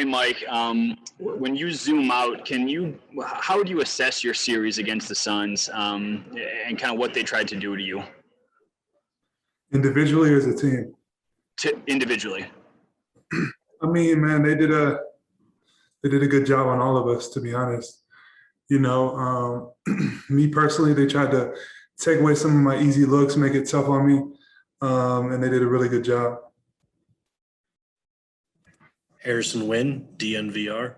Hey, Mike, when you zoom out, how do you assess your series against the Suns and kind of what they tried to do to you? Individually or as a team? Individually. I mean, man, they did a good job on all of us, to be honest. Me personally, they tried to take away some of my easy looks, make it tough on me, and they did a really good job. Harrison Wynn, DNVR.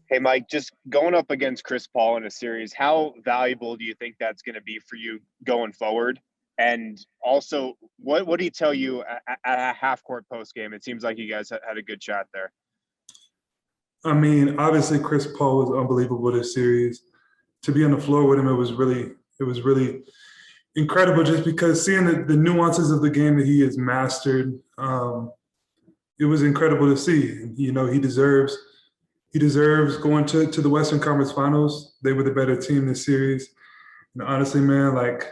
Hey, Mike, just going up against Chris Paul in a series, how valuable do you think that's going to be for you going forward? And also, what did he tell you at a half-court post-game? It seems like you guys had a good chat there. I mean, obviously, Chris Paul was unbelievable this series. To be on the floor with him, it was really incredible just because seeing the nuances of the game that he has mastered, it was incredible to see. He deserves going to the Western Conference Finals. They were the better team this series. And honestly, man, like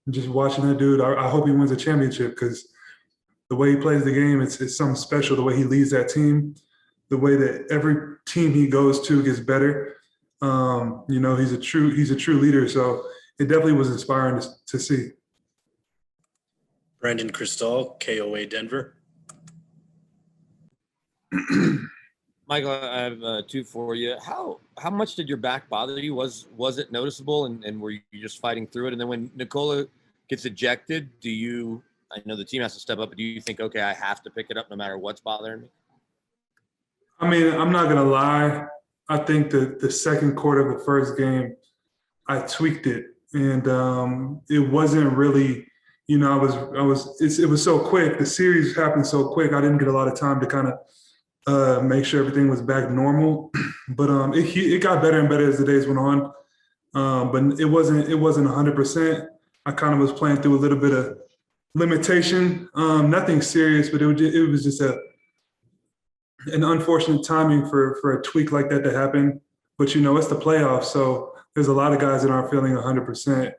just watching that dude, I hope he wins a championship because the way he plays the game, it's something special. The way he leads that team, the way that every team he goes to gets better. He's a true leader. So it definitely was inspiring to see. Brandon Cristal, KOA Denver. Michael, I have two for you. How much did your back bother you? Was it noticeable, and were you just fighting through it? And then when Nikola gets ejected, I know the team has to step up, but do you think, okay, I have to pick it up no matter what's bothering me? I mean, I'm not gonna lie. I think that the second quarter of the first game, I tweaked it, and it wasn't really. It was so quick. The series happened so quick. I didn't get a lot of time to kind of make sure everything was back normal. But it got better and better as the days went on. But it wasn't 100%. I kind of was playing through a little bit of limitation. Nothing serious, but it was just an unfortunate timing for a tweak like that to happen. But it's the playoffs, so there's a lot of guys that aren't feeling 100%.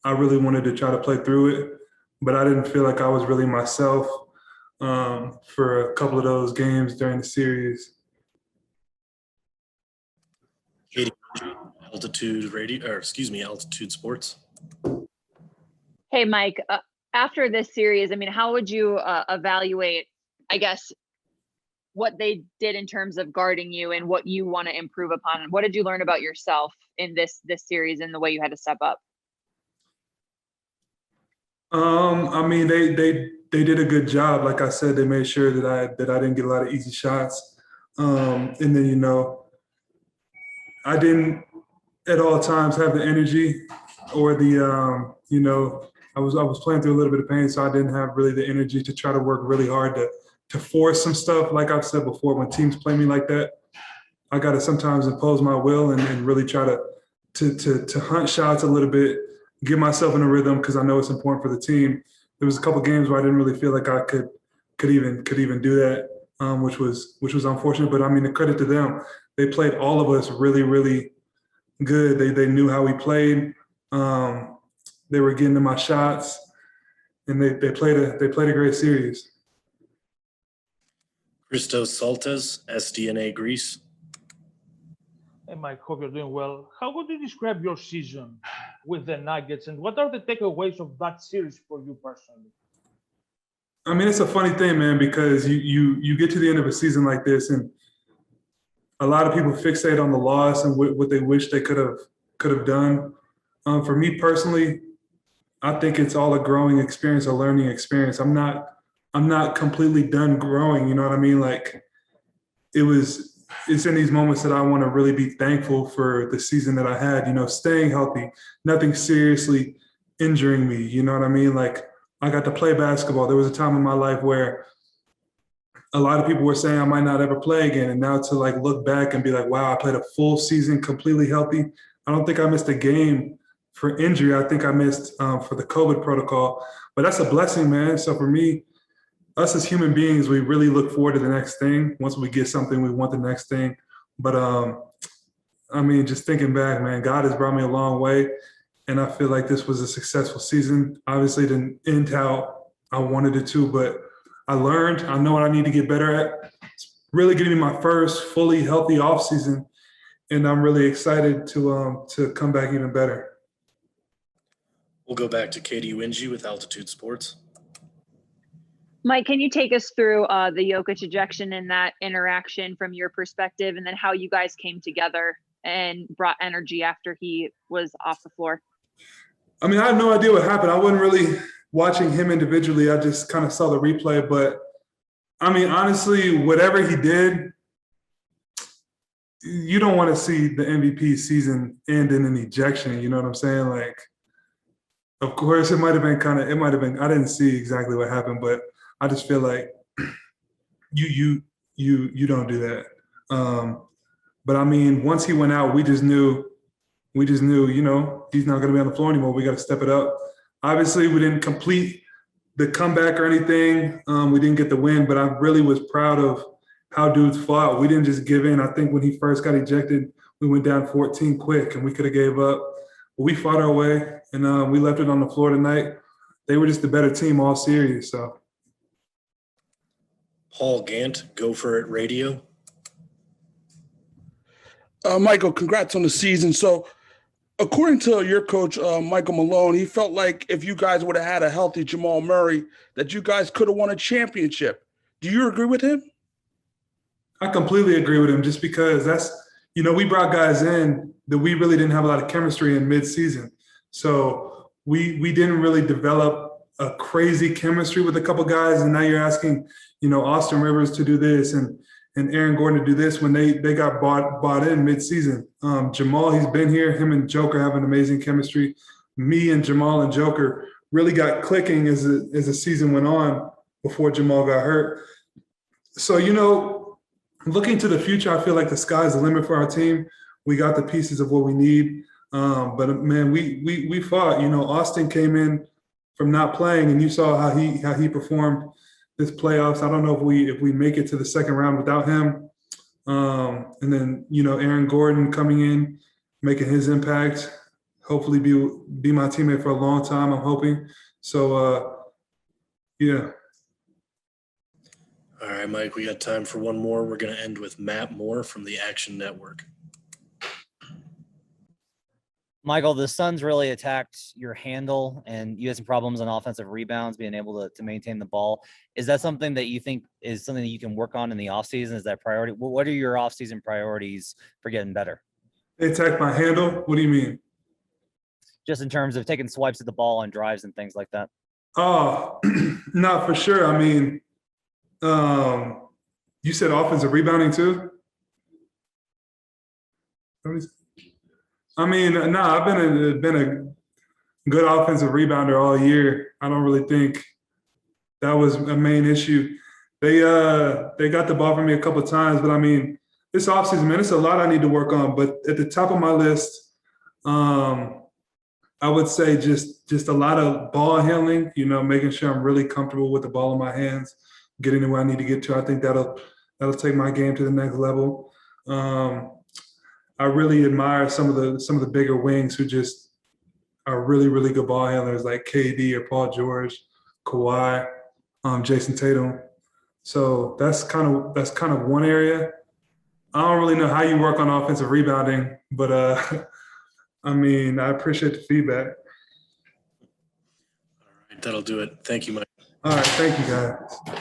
I really wanted to try to play through it, but I didn't feel like I was really myself for a couple of those games during the series. Altitude Sports. Hey, Mike, after this series, I mean, how would you evaluate, I guess, what they did in terms of guarding you and what you want to improve upon? What did you learn about yourself in this series and the way you had to step up? I mean, they did a good job. Like I said, they made sure that I didn't get a lot of easy shots. And then, I didn't at all times have the energy or the, I was playing through a little bit of pain, so I didn't have really the energy to try to work really hard to force some stuff. Like I've said before, when teams play me like that, I got to sometimes impose my will and really try to hunt shots a little bit, get myself in a rhythm because I know it's important for the team. There was a couple games where I didn't really feel like I could even do that, which was unfortunate. But I mean, the credit to them, they played all of us really, really good. They knew how we played. They were getting to my shots, and they played a great series. Christos Saltes, SDNA Greece. Hey, Mike, hope you're doing well. How would you describe your season with the Nuggets, and what are the takeaways of that series for you personally? I mean, it's a funny thing, man, because you get to the end of a season like this, and a lot of people fixate on the loss and what they wish they could have done. For me personally, I think it's all a growing experience, a learning experience. I'm not completely done growing. You know what I mean? Like it's in these moments that I want to really be thankful for the season that I had, staying healthy, nothing seriously injuring me. You know what I mean? Like I got to play basketball. There was a time in my life where a lot of people were saying I might not ever play again. And now to like look back and be like, wow, I played a full season completely healthy. I don't think I missed a game for injury. I think I missed for the COVID protocol, but that's a blessing, man. So for me, us as human beings, we really look forward to the next thing. Once we get something, we want the next thing. But I mean, just thinking back, man, God has brought me a long way. And I feel like this was a successful season. Obviously, it didn't end how I wanted it to, but I learned. I know what I need to get better at. It's really getting me my first fully healthy offseason, and I'm really excited to come back even better. We'll go back to Katie Wingy with Altitude Sports. Mike, can you take us through the Jokic ejection and that interaction from your perspective, and then how you guys came together and brought energy after he was off the floor? I mean, I had no idea what happened. I wasn't really watching him individually. I just kind of saw the replay. But, I mean, honestly, whatever he did, you don't want to see the MVP season end in an ejection. You know what I'm saying? Like, of course, it might have been I didn't see exactly what happened, but I just feel like you don't do that. But I mean, once he went out, we just knew, you know, he's not going to be on the floor anymore. We got to step it up. Obviously, we didn't complete the comeback or anything. We didn't get the win, but I really was proud of how dudes fought. We didn't just give in. I think when he first got ejected, we went down 14 quick, and we could have gave up. But we fought our way, and we left it on the floor tonight. They were just the better team all series. So, Paul Gant, Go For It Radio. Michael, congrats on the season. So, according to your coach, Michael Malone, he felt like if you guys would have had a healthy Jamal Murray, that you guys could have won a championship. Do you agree with him? I completely agree with him, just because we brought guys in that we really didn't have a lot of chemistry in mid-season. So we didn't really develop a crazy chemistry with a couple guys, and now you're asking, Austin Rivers to do this and Aaron Gordon to do this when they got bought in mid-season. Jamal, he's been here. Him and Joker have an amazing chemistry. Me and Jamal and Joker really got clicking as the season went on before Jamal got hurt. So, looking to the future, I feel like the sky's the limit for our team. We got the pieces of what we need. But man, we fought. Austin came in from not playing, and you saw how he performed this playoffs. I don't know if we make it to the second round without him. And then Aaron Gordon coming in, making his impact. Hopefully be my teammate for a long time, I'm hoping. So yeah. All right, Mike, we got time for one more. We're going to end with Matt Moore from the Action Network. Michael, the Suns really attacked your handle, and you had some problems on offensive rebounds, being able to maintain the ball. Is that something that you think is something that you can work on in the offseason? Is that priority? What are your offseason priorities for getting better? They attacked my handle? What do you mean? Just in terms of taking swipes at the ball and drives and things like that. Oh, no, for sure. I mean, you said offensive rebounding too? I mean, no, I've been a good offensive rebounder all year. I don't really think that was a main issue. They got the ball from me a couple of times, but I mean, this offseason, man, it's a lot I need to work on. But at the top of my list, I would say just a lot of ball handling, making sure I'm really comfortable with the ball in my hands, getting to where I need to get to. I think that'll take my game to the next level. I really admire some of the bigger wings who just are really, really good ball handlers, like KD or Paul George, Kawhi, Jason Tatum. So that's kind of one area. I don't really know how you work on offensive rebounding, but I mean, I appreciate the feedback. All right, that'll do it. Thank you, Mike. All right, thank you, guys.